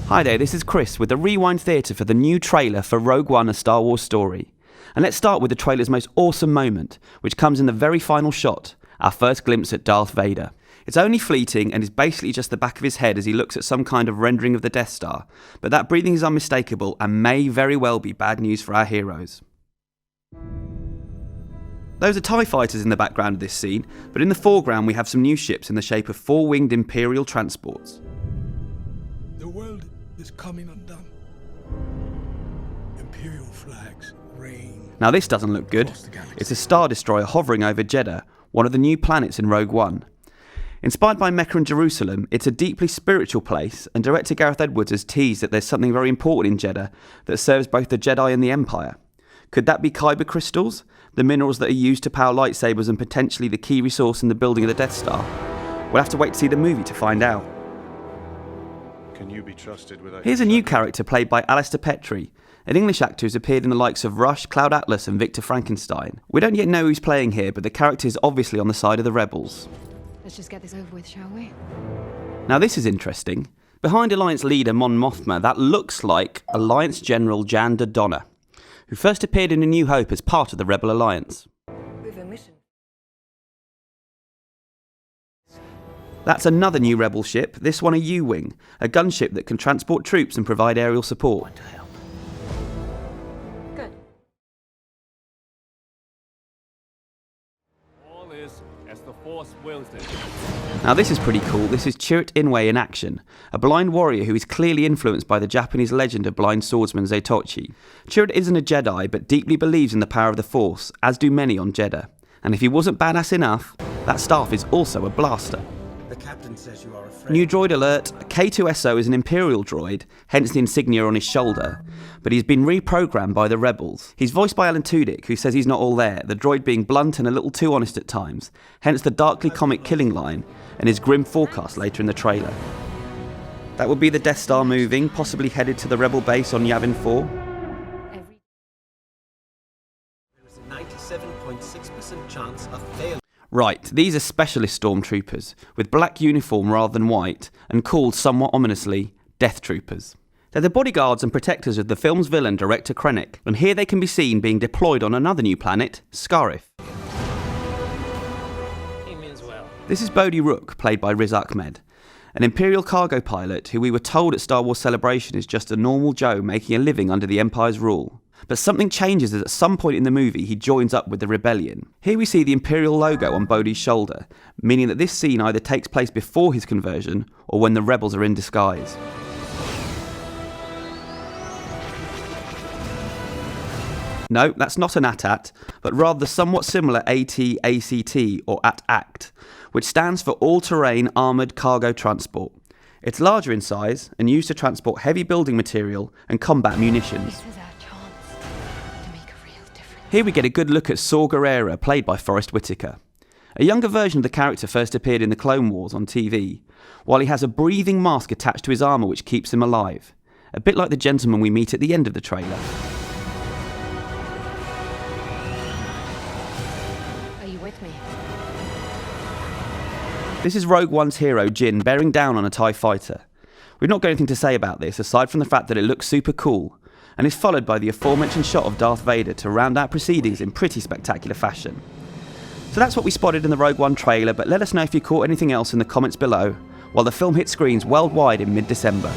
Hi there, this is Chris with the Rewind Theatre for the new trailer for Rogue One: A Star Wars Story. And let's start with the trailer's most awesome moment, which comes in the very final shot, our first glimpse at Darth Vader. It's only fleeting and is basically just the back of his head as he looks at some kind of rendering of the Death Star, but that breathing is unmistakable and may very well be bad news for our heroes. Those are TIE fighters in the background of this scene, but in the foreground we have some new ships in the shape of four-winged Imperial transports. The world is coming undone. Imperial flags reign. Now this doesn't look good. It's a Star Destroyer hovering over Jeddah, one of the new planets in Rogue One. Inspired by Mecca and Jerusalem, it's a deeply spiritual place, and director Gareth Edwards has teased that there's something very important in Jeddah that serves both the Jedi and the Empire. Could that be kyber crystals, the minerals that are used to power lightsabers and potentially the key resource in the building of the Death Star? We'll have to wait to see the movie to find out. Can you be trusted without... Here's a new character played by Alistair Petrie, an English actor who's appeared in the likes of Rush, Cloud Atlas and Victor Frankenstein. We don't yet know who's playing here, but the character is obviously on the side of the rebels. Let's just get this over with, shall we? Now this is interesting. Behind Alliance leader Mon Mothma, that looks like Alliance General Jan Dodonna, who first appeared in A New Hope as part of the Rebel Alliance. We've a mission. That's another new Rebel ship, this one a U-Wing, a gunship that can transport troops and provide aerial support. Good. All is as the Force wills it. Now this is pretty cool. This is Chirrut Inway in action, a blind warrior who is clearly influenced by the Japanese legend of blind swordsman Zeitochi. Chirrut isn't a Jedi, but deeply believes in the power of the Force, as do many on Jeddah. And if he wasn't badass enough, that staff is also a blaster. The captain says you are afraid. New droid alert, K2SO is an Imperial droid, hence the insignia on his shoulder, but he's been reprogrammed by the rebels. He's voiced by Alan Tudyk, who says he's not all there, the droid being blunt and a little too honest at times, hence the darkly comic killing line and his grim forecast later in the trailer. That would be the Death Star moving, possibly headed to the rebel base on Yavin 4. There is a 97.6% chance of failure. Right, these are specialist stormtroopers, with black uniform rather than white, and called somewhat ominously, Death Troopers. They're the bodyguards and protectors of the film's villain, Director Krennic, and here they can be seen being deployed on another new planet, Scarif. He means well. This is Bodhi Rook, played by Riz Ahmed, an Imperial cargo pilot who we were told at Star Wars Celebration is just a normal Joe making a living under the Empire's rule. But something changes as at some point in the movie he joins up with the rebellion. Here we see the Imperial logo on Bodhi's shoulder, meaning that this scene either takes place before his conversion or when the rebels are in disguise. No, that's not an AT-AT, but rather the somewhat similar AT-ACT or AT-ACT, which stands for All-Terrain Armoured Cargo Transport. It's larger in size and used to transport heavy building material and combat munitions. This is our chance to make a real difference. Here we get a good look at Saw Gerrera, played by Forrest Whitaker. A younger version of the character first appeared in the Clone Wars on TV, while he has a breathing mask attached to his armour which keeps him alive. A bit like the gentleman we meet at the end of the trailer. Are you with me? This is Rogue One's hero, Jyn, bearing down on a TIE fighter. We've not got anything to say about this, aside from the fact that it looks super cool, and is followed by the aforementioned shot of Darth Vader to round out proceedings in pretty spectacular fashion. So that's what we spotted in the Rogue One trailer, but let us know if you caught anything else in the comments below, while the film hits screens worldwide in mid-December.